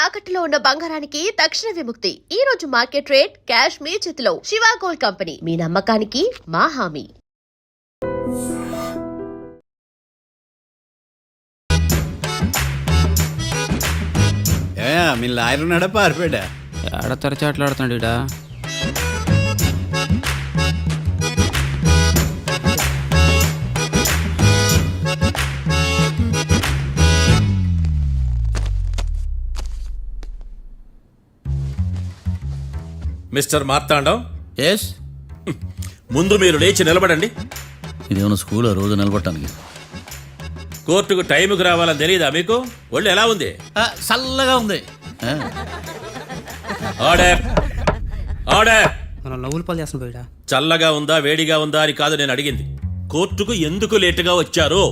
తాకట్టులో ఉన్న బంగారానికి తక్షణ విముక్తి. ఈ రోజు మార్కెట్ రేట్ క్యాష్ మీ చేతిలో. శివ గోల్డ్ కంపెనీ, మీ నమ్మకానికి మా హామీ. మీ లాయర్ ఉన్నాడా పారిపోయాడా? ఏడ తరచాట్లాడుతున్నాడు ఇడా. Mister Marthandam, yes. ముందు మీరు లేచి నిలబడండి. ఇదేమన్నా స్కూల్ రోజు నిలబడటానికి? కోర్టుకు టైంకి రావాలని తెలియదా మీకు? ఒళ్ళు ఎలా ఉంది? చల్లగా ఉంది. Order, order. మనం నవ్వులు పాలు చేస్తాం పోయిడా. చల్లగా ఉందా వేడిగా ఉందా అని కాదు నేను అడిగింది. కోర్టుకు ఎందుకు లేటుగా వచ్చారు?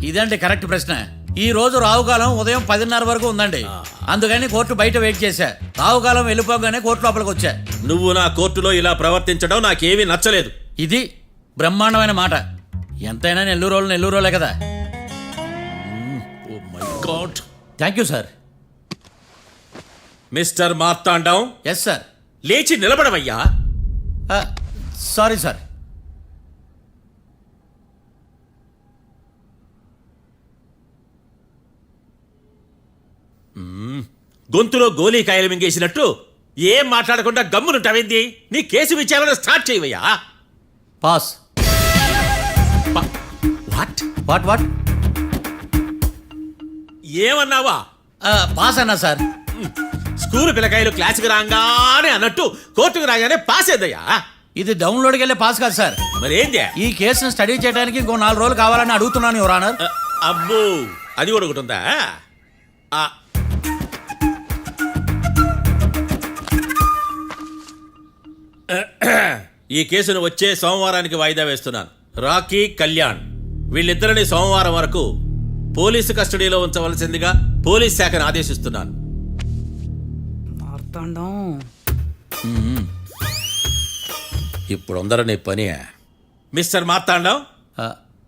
ఇదండి కరెక్ట్ ప్రశ్న. ఈ రోజు రావుకాలం ఉదయం 10:30 వరకు ఉందండి. అందుకని కోర్టు బయట వెయిట్ చేశా. రావుకాలం వెళ్ళిపోగానే కోర్టు లోపలికి వచ్చా. నువ్వు నా కోర్టులో ఇలా ప్రవర్తించడం నాకేమీ నచ్చలేదు. ఇది బ్రహ్మాండమైన మాట. ఎంతైనా నెల్లూరులే కదా. Oh my god. Thank you sir. Mister Marthandam, yes sir. లేచి నిలబడవయ్యా. Sorry sir. గొంతులో గోలీకాయలు మింగేసినట్టు ఏం మాట్లాడకుండా గమ్మునుంటావేంది? నీ కేసు విచారణ స్టార్ట్ చేయవయ్యా. పాస్. వాట్ వాట్ వాట్ ఏమన్నావా? పాస్ అన్నా సార్. స్కూల్ పిల్లకాయలు క్లాసుకు రాగానే అన్నట్టు కోర్టుకు రాగానే పాస్ అయ్యా. ఇది డౌన్లోడ్కి వెళ్ళే పాస్ కాదు సార్. మరేంది? ఈ కేసును స్టడీ చేయడానికి ఇంకో 4 రోజులు కావాలని అడుగుతున్నాను యువర్ ఆనర్. అబ్బో, అది కూడా ఒకటి ఉందా? ఈ కేసును వచ్చే సోమవారానికి వాయిదా వేస్తున్నాను. రాకీ, కళ్యాణ్ వీళ్ళిద్దరిని సోమవారం వరకు పోలీసు కస్టడీలో ఉంచవలసిందిగా పోలీస్ శాఖను ఆదేశిస్తున్నాను. ఇప్పుడు అందరూ పని. Mister Marthandam,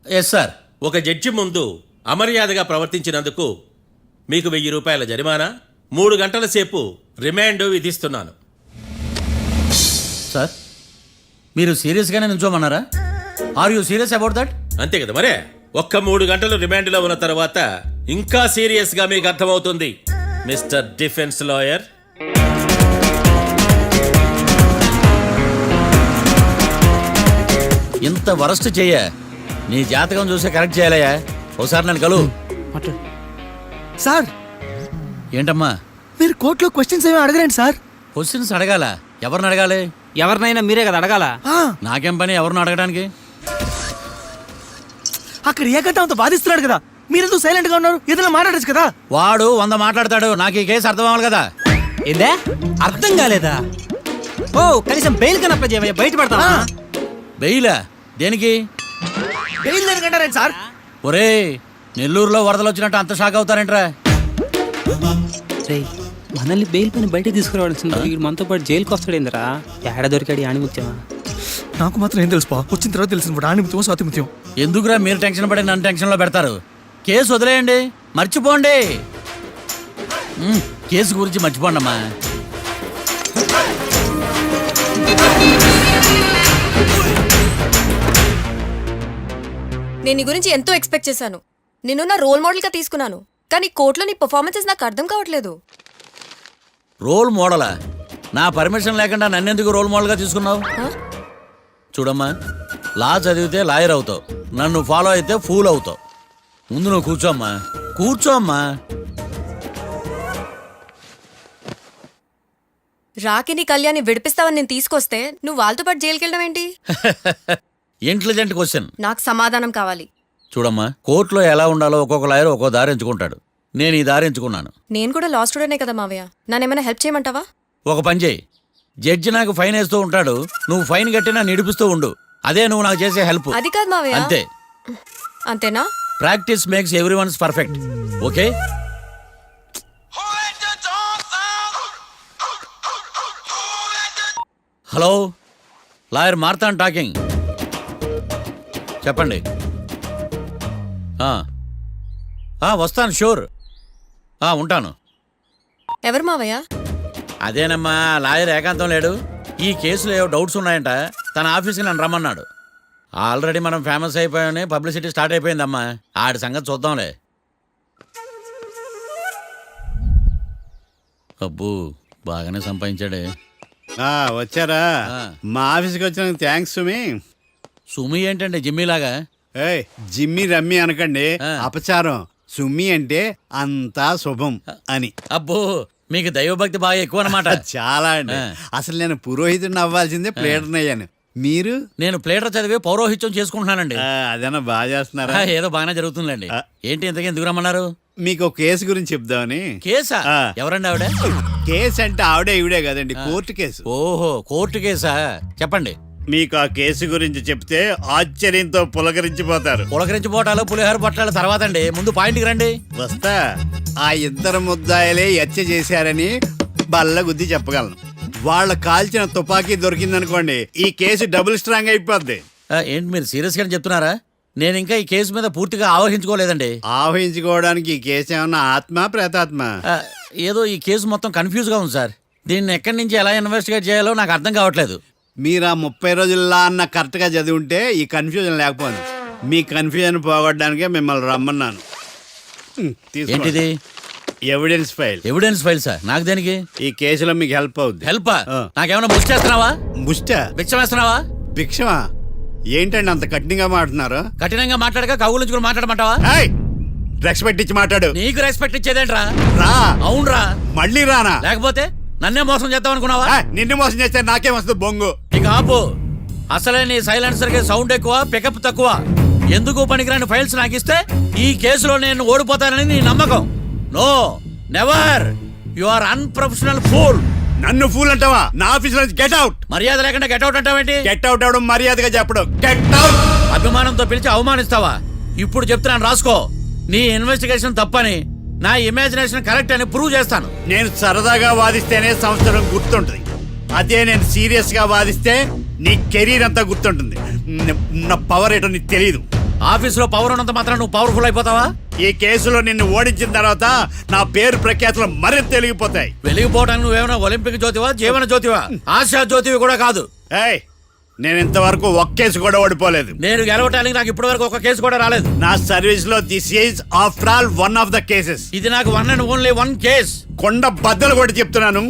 yes sir. ఒక జడ్జి ముందు అమర్యాదగా ప్రవర్తించినందుకు మీకు 1000 రూపాయల జరిమానా, 3 గంటల సేపు రిమాండ్ విధిస్తున్నాను. సార్, మీరు సీరియస్గానే నిల్చోమన్నారా? Are you serious about that? అంతే కదా మరే. ఒక్క 3 గంటలు రిమాండ్లో ఉన్న తర్వాత ఇంకా సీరియస్ గా మీకు అర్థమవుతుంది. మిస్టర్ డిఫెన్స్ లాయర్, ఇంత వరస్ట్ చెయ్య నీ జాతకం చూసే కరెక్ట్ చేయాలయ్యా. ఒకసారి నన్ను కలు. సార్, ఏంటమ్మా మీరు కోర్టులో క్వశ్చన్స్ ఏమి అడగరండి సార్. క్వశ్చన్స్ అడగాల? ఎవరిని అడగాలి? ఎవరినైనా మీరే కదా అడగాల. నాకేం పని ఎవరిని అడగడానికి? అక్కడ ఏకతాంతో బాధిస్తున్నాడు కదా, మీరెందుకు సైలెంట్ గా ఉన్నారు? ఏదైనా మాట్లాడచ్చు కదా. వాడు 100 మాట్లాడతాడు. నాకు ఈ కేసు అర్థం అవ్వాలి కదా. ఏందే అర్థం కాలేదా? ఓ, కనీసం బెయిల్ కన్నా అప్లై చేయవయ్యా, బయట పడతా. బెయిలా? దేనికి? బెయిల్ దేనికంటారండి సార్? ఒరే, నెల్లూరులో వరదలు వచ్చినట్టు అంత షాక్ అవుతారేంట్రా? మనల్ని బెయిల్ పైన బయట తీసుకురావాల్సింది వీడు మనతో పాటు జైలుకి వస్తాడేందిరా? ఏడ దొరికాడు ఆణిముత్యమా? నాకు మాత్రం ఏం తెలుసు, వచ్చిన తర్వాత తెలిసింది ఆణిముత్యం స్వాతిముత్యం. ఎందుకురా మీరు టెన్షన్ పడి నన్ను టెన్షన్లో పెడతారు? కేసు వదిలేయండి, మర్చిపోండి. కేసు గురించి మర్చిపోండి అమ్మా. నేను నీ గురించి ఎంతో ఎక్స్పెక్ట్ చేశాను. నిన్ను నా రోల్ మోడల్ గా తీసుకున్నాను, కానీ కోర్టులో నీ పర్ఫార్మెన్సెస్ నాకు అర్థం కావట్లేదు. రోల్ మోడలా? నా పర్మిషన్ లేకుండా నన్నెందుకు రోల్ మోడల్గా తీసుకున్నావు? చూడమ్మా, లా చదివితే లాయర్ అవుతావు, నన్ను ఫాలో అయితే ఫూల్ అవుతావు. ముందు నువ్వు కూర్చోమ్మా, కూర్చోమ్మా. రాకిని కళ్యాణ్ని విడిపిస్తావని నేను తీసుకొస్తే నువ్వు వాళ్ళతో పాటు జైలుకి వెళ్ళడం ఏంటి? Intelligent question. నాకు సమాధానం కావాలి. చూడమ్మా, కోర్టులో ఎలా ఉండాలో ఒక్కొక్క లాయర్ ఒక్కో దారి ఎంచుకుంటాడు. నేను ఈ దారి ఎంచుకున్నాను. నేను కూడా లా స్టూడెంటే కదా మావయ్య, నన్నేమైనా హెల్ప్ చేయమంటావా? ఒక పని చేయి, జడ్జి నాకు ఫైన్ వేస్తూ ఉంటాడు, నువ్వు ఫైన్ కట్టినా నిడిపిస్తూ ఉండు. అదే నువ్వు నాకు చేసే హెల్ప్. అది కాదు మావయ్య. అంతే. అంతేనా? Practice makes everyone's perfect. Okay? Hello, lawyer Marthan talking. చెప్పండి. వస్తాను, షూర్. ఉంటాను. ఎవరు మావయ్య? అదేనమ్మా లాయర్ ఏకాంతం లేడు. ఈ కేసులో ఏవో డౌట్స్ ఉన్నాయంట, తన ఆఫీస్కి నన్ను రమ్మన్నాడు. ఆల్రెడీ మనం ఫేమస్ అయిపోయామని పబ్లిసిటీ స్టార్ట్ అయిపోయిందమ్మా. ఆడి సంగతి చూద్దాంలే. అబ్బు బాగానే సంపాదించాడే. వచ్చారా? ఆ. మా ఆఫీస్కి వచ్చినందుకు థ్యాంక్స్ సుమి. సుమి ఏంటంటే జిమ్మీలాగా? ఏయ్ జిమ్మి రమ్మి అనకండి, ఆ. అపచారం. సుమి అంటే అంతా శుభం అని. అబ్బో మీకు దైవభక్తి బాగా ఎక్కువ అనమాట. చాలా అండి. ఆ. అసలు నేను పురోహితుడిని అవ్వాల్సిందే, ప్లేటర్ని అయ్యాను. మీరు? నేను ప్లేటర్ చదివి పౌరోహిత్యం చేసుకుంటున్నానండి. అదేనా బాగా చేస్తున్నారా? ఏదో బాగానే జరుగుతుందండి. ఆ. ఏంటి ఇంతకీ ఎందుకు రమ్మన్నారు? మీకు ఒక కేసు గురించి చెప్దామని. కేసా? ఆ. ఎవరండి ఆవిడ? కేసు అంటే ఆవిడే ఈవిడే కదండి, కోర్టు కేసు. ఓహో కోర్టు కేసా? చెప్పండి. మీకు ఆ కేసు గురించి చెప్తే ఆశ్చర్యంతో పులకరించిపోతారు. పులకరించిపోవటాలు పులిహోర పొట్టాలు తర్వాత అండి, ముందు పాయింట్కి రండి. వస్తా. ఆ ఇద్దరు ముద్దాయలే హత్య చేశారని బల్ల గుద్ది చెప్పగలను. వాళ్ళ కాల్చిన తుపాకీ దొరికిందనుకోండి, ఈ కేసు డబుల్ స్ట్రాంగ్ అయిపోద్ది. ఏంటి మీరు సీరియస్ గానే చెప్తున్నారా? నేను ఇంకా ఈ కేసు మీద పూర్తిగా ఆవహించుకోలేదండి. ఆవహించుకోవడానికి ఈ కేసు ఏమన్నా ఆత్మ ప్రేతాత్మ? ఆ, ఏదో ఈ కేసు మొత్తం కన్ఫ్యూజ్ గా ఉంది సార్. దీన్ని ఎక్కడి నుంచి ఎలా ఇన్వెస్టిగేట్ చేయాలో నాకు అర్థం కావట్లేదు. మీరు ఆ 30 రోజుల్లో అన్న కరెక్ట్ గా చదివి ఉంటే ఈ కన్ఫ్యూజన్ లేకపోను. మీ కన్ఫ్యూజన్ పోగొట్టడానికే మిమ్మల్ని రమ్మన్నాను. తీసుకోండి. ఏంటిది? Evidence file. Evidence file sir? నాకు దేనికి? ఈ కేసులో మీకు హెల్ప్ అవుద్ది. హెల్ప్? ఆ. నాకేమైనా బుక్ చేస్తున్నావా? ముష్ట భిక్ష వేస్తున్నావా? భిక్షమా? ఏంటండి అంత కఠినంగా మాట్లాడుతున్నారు? కఠినంగా మాట్లాడక కవుల నుంచి కూడా మాట్లాడమంటావా? ఏయ్! డ్రగ్స్ పెట్టించి మాట్లాడు. నీకు రెస్పెక్ట్ ఇచ్చేదేంట్రా? రా. అవునరా? మళ్ళీ రానా? లేకపోతే నన్నే మోసం చేద్దాం అనుకున్నావా? నిన్ను మోసం చేస్తే నాకేం వస్తుంది బొంగు? ఇక ఆపు. అసలే నీ సైలెన్సర్ కి సౌండ్ ఎక్కువ, పికప్ తక్కువ. ఎందుకు పనికిరాని ఫైల్స్ నాకు ఇస్తే ఈ కేసులో నేను ఓడిపోతానని నీ నమ్మకం. No, never. You are unprofessional fool. నన్ను ఫూల్ అంటావా? నా ఆఫీస్ నుంచి గెట్ అవుట్. మర్యాద లేకుండా గెట్ అవుట్ అంటావేంటి? గెట్ అవుట్ అవడం మర్యాదగా చెప్పడం. Get out. అభిమానంతో పిలిచి అవమానిస్తావా? ఇప్పుడు చెప్తున్నాను రాసుకో. నీ ఇన్వెస్టిగేషన్ తప్పని, నా ఇమాజినేషన్ కరెక్ట్ అని ప్రూవ్ చేస్తాను. నేను సరదాగా వాదిస్తేనే సంవత్సరం గుర్తుంటుంది. అదే నేను సీరియస్ గా వాదిస్తే నీ కెరీర్ అంతా గుర్తుంటుంది. నా పవర్ ఏంటో నీకు తెలియదు. ఆఫీసులో పవర్ ఉన్నంత మాత్రం నువ్వు పవర్ఫుల్ అయిపోతావా? ఈ కేసులో నిన్ను ఓడించిన తర్వాత నా పేరు ప్రఖ్యాతులు మరింత తెలిగిపోతాయి. వెలిగిపోవడానికి నువ్వేమైనా ఒలింపిక్ జ్యోతివా, జీవన జ్యోతివా? ఆశా జ్యోతివి కూడా కాదు. ఏయ్, నేను ఇంతవరకు ఒక్క కేసు కూడా ఓడిపోలేదు. నేను గెలవటానికి నాకు ఇప్పటి వరకు ఒక కేసు కూడా రాలేదు. నా సర్వీస్ లో this is after all one of the cases. ఇది నాకు one and only one case. కొండ బద్దలు కూడా చెప్తున్నాను,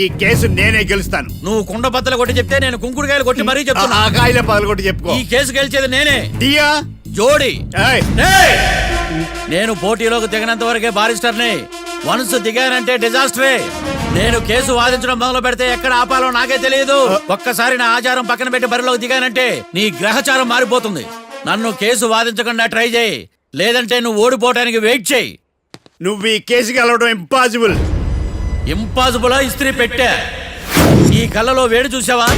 ఈ కేసు నేనే గెలుస్తాను. నువ్వు కుండ బద్దలు కొట్టి చెప్తే నేను కుంకుడుకాయలు కొట్టి మరీ చెప్తున్నా. ఆ కాయల పగలు కొట్టి చెప్పుకో. ఈ కేసు గెలిచేది నేనే. డియా జోడి. ఏయ్, ఏయ్! నేను పోటీలోకి దిగినంత వరకే బారిస్టర్ని. వన్స్ దిగానంటే డిజాస్టరే. నేను కేసు వాదించడం మొదలు పెడితే ఎక్కడ ఆపాలో నాకే తెలియదు. ఒక్కసారి నా ఆచారం పక్కన పెట్టి బరిలోకి దిగానంటే నీ గ్రహచారం మారిపోతుంది. నన్ను కేసు వాదించకుండా ట్రై చేయి, లేదంటే నువ్వు ఓడిపోవడానికి వెయిట్ చేయి. నువ్వు ఈ కేసు గెలవడం ఇంపాసిబుల్. ఇంపాసిబుల్ ఇస్త్రీ పెట్టా. ఈ కళ్ళలో వేడి చూసావా?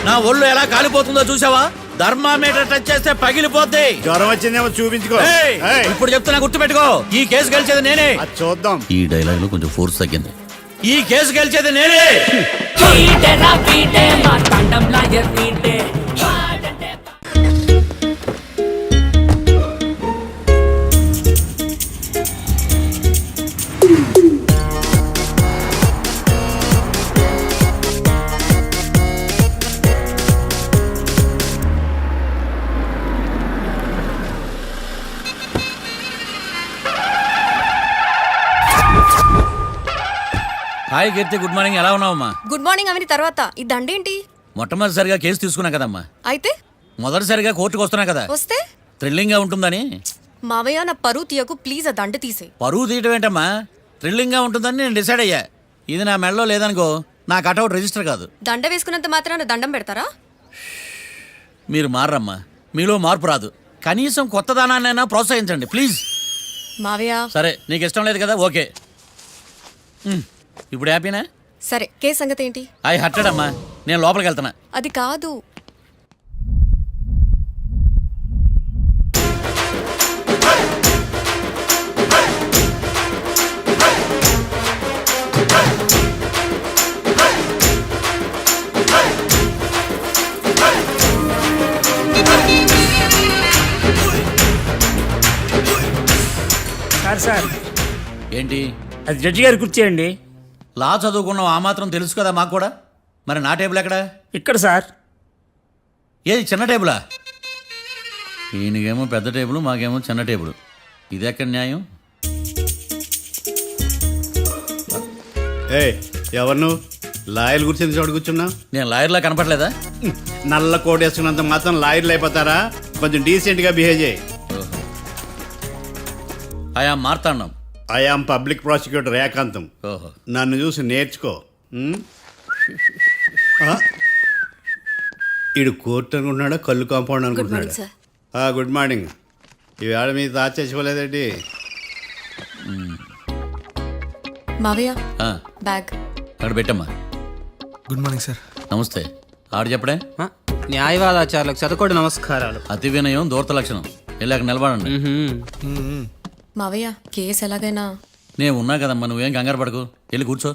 నా ఒళ్ళు ఎలా కాలిపోతుందో చూసావా? థర్మామీటర్ టచ్ చేస్తే పగిలిపోద్ది. జ్వరం వచ్చిందేమో చూపించుకో. ఏయ్! ఏయ్, ఇప్పుడు చెప్తున్నా గుర్తు పెట్టుకో, ఈ కేసు గెలిచేది నేనే. అది చూద్దాం. ఈ డైలాగ్ లో కొంచెం ఫోర్స్ తగ్గింది. ఈ కేసు గెలిచేది నేనే. హాయ్ కీర్తి, గుడ్ మార్నింగ్. ఎలా ఉన్నావమ్మా? గుడ్ మార్నింగ్ అవని తర్వాత ఈ దండేంటి? మొట్టమొదటిసారిగా కేసు తీసుకున్నా కదమ్మా. అయితే మొదటిసారిగా కోర్టుకు వస్తున్నా కదా, వస్తే థ్రిల్లింగ్ గా ఉంటుందని. మావయ్య నా పరువు తీయకు ప్లీజ్. ఆ దండ తీసే. పరువు తీయటం ఏంటమ్మా? థ్రిల్లింగ్ గా ఉంటుందని నేను డిసైడ్ అయ్యా. ఇది నా మెడలో లేదనుకో, నా కటౌట్ రిజిస్టర్ కాదు. దండ వేసుకున్నంత మాత్రాన దండం పెడతారా? మీరు మారమ్మా, మీలో మార్పు రాదు. కనీసం కొత్త దానాన్నైనా ప్రోత్సహించండి ప్లీజ్. మావయ్య సరే, నీకు ఇష్టం లేదు కదా, ఓకే. ఇప్పుడు హ్యాపీనా? సరే, కేసు సంగతి ఏంటి? ఐ హర్టెడ్ అమ్మా, నేను లోపలికి వెళ్తున్నా. అది కాదు. సార్ ఏంటి? అది జడ్జి గారు కూర్చేయండి. లా చదువుకున్నావు ఆ మాత్రం తెలుసు కదా మాకు కూడా. మరి నా టేబుల్ ఎక్కడా? ఇక్కడ సార్. ఏది చిన్న టేబులా? ఈయనకేమో పెద్ద టేబుల్, మాకేమో చిన్న టేబుల్. ఇది ఎక్కడ న్యాయం? ఏ ఎవరు నువ్వు? లాయర్ కూర్చొని చోటు కూర్చున్నావు. నేను లాయర్లా కనపడలేదా? నల్ల కోట్ వేసుకున్నంత మాత్రం లాయర్లు అయిపోతారా? కొంచెం డీసెంట్గా బిహేవ్ చేయి. ఆయా మార్తాండం. ఐఆమ్ పబ్లిక్ ప్రాసిక్యూటర్ ఏకాంతం. ఓహో. నన్ను చూసి నేర్చుకో. ఈడు కోర్టు అనుకుంటున్నాడా, కళ్ళు కాంపౌండ్ అనుకుంటున్నాడా? సార్. Good morning. ఈవేళ మీ తాత చచ్చిపోలేదండి. మావయ్య ఆ, బ్యాగ్. అక్కడ పెట్టమ్మా. Good morning sir. నమస్తే. ఆడు చెప్పడే. న్యాయవాదాచారులకు చదువుకోండి నమస్కారాలు. అతి వినయం దూరత లక్షణం. వెళ్ళాక నిలబడండి. మావయ్య కేసు ఎలాగైనా. నేను ఉన్నా కదమ్మా, నువ్వేం కంగారు పడకు. వెళ్ళి కూర్చో.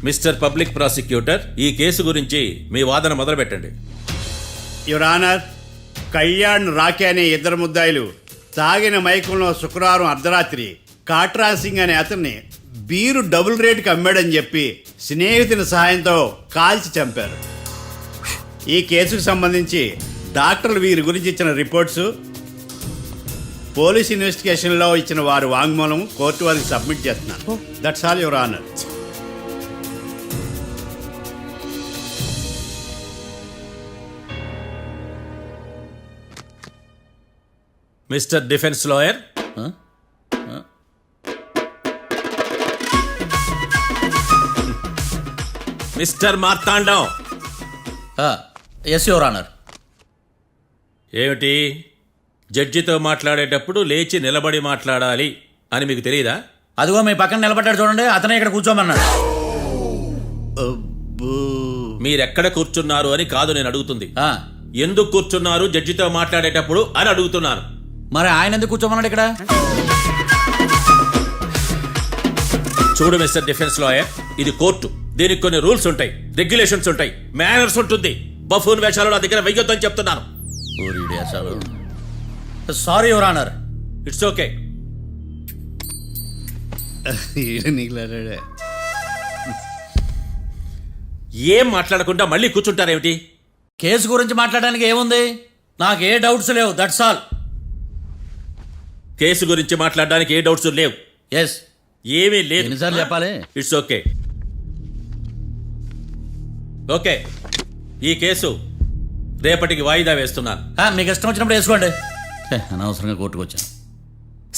మిస్టర్ పబ్లిక్ ప్రాసిక్యూటర్, ఈ కేసు గురించి మీ వాదన మొదలు పెట్టండి. యువర్ ఆనర్, కళ్యాణ్, రాకే అనే ఇద్దరు ముద్దాయిలు తాగిన మైకంలో శుక్రవారం అర్ధరాత్రి కాట్రా సింగ్ అనే అతన్ని బీరు డబుల్ రేటుకి అమ్మాడని చెప్పి స్నేహితుని సహాయంతో కాల్చి చంపారు. ఈ కేసుకు సంబంధించి డాక్టర్లు వీరి గురించి ఇచ్చిన రిపోర్ట్స్, పోలీస్ ఇన్వెస్టిగేషన్లో ఇచ్చిన వారి వాంగ్మూలం కోర్టు వారికి సబ్మిట్ చేస్తున్నాను. That's all your honour. Mister defence lawyer, mister Marthandam. Yes your honour. ఏమిటి, జడ్జితో మాట్లాడేటప్పుడు లేచి నిలబడి మాట్లాడాలి అని మీకు తెలియదా? అదిగో మీ పక్కన నిలబడ్డాడు చూడండి, అతనే ఇక్కడ కూర్చోమన్నాడు. మీరెక్కడ కూర్చున్నారు అని కాదు నేను అడుగుతుంది. ఆ, ఎందుకు కూర్చున్నారు జడ్జితో మాట్లాడేటప్పుడు అని అడుగుతున్నాను. మరి ఆయన ఎందుకు కూర్చోమన్నాడు ఇక్కడ? చూడు మిస్టర్ డిఫెన్స్ లాయర్, ఇది కోర్టు. దీనికి కొన్ని రూల్స్ ఉంటాయి, రెగ్యులేషన్స్ ఉంటాయి, మేనర్స్ ఉంటుంది. బఫూన్ వేషాలు నా దగ్గర వెయ్యొద్దని చెప్తున్నాను. Sorry your honour. It's okay. ఏం మాట్లాడకుండా మళ్ళీ కూర్చుంటారేమిటి? కేసు గురించి మాట్లాడడానికి ఏముంది? నాకు ఏ డౌట్స్ లేవు, దట్స్ ఆల్. కేసు గురించి మాట్లాడడానికి ఏ డౌట్స్ లేవు? ఎస్. ఏమీ లేదు. ఎన్నిసార్లు చెప్పాలి? It's okay. ఓకే, ఈ కేసు రేపటికి వాయిదా వేస్తున్నాను. మీకు ఇష్టం వచ్చినప్పుడు వేసుకోండి. అనవసరంగా కోర్టుకు వచ్చాను.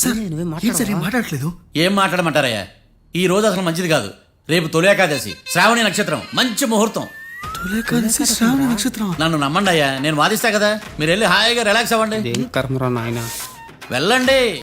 సార్ ఏంటి సార్ ఏం మాట్లాడట్లేదు? ఏం మాట్లాడమంటారయ్యా? ఈ రోజు అసలు మంచిది కాదు. రేపు తొలి ఏకాదశి, శ్రావణి నక్షత్రం, మంచి ముహూర్తం. శ్రావణ నక్షత్రం. నన్ను నమ్మండి అయ్యా, నేను వాదిస్తా కదా. మీరు వెళ్ళి హాయిగా రిలాక్స్ అవ్వండి. కర్మరా నాయనా. వెళ్ళండి.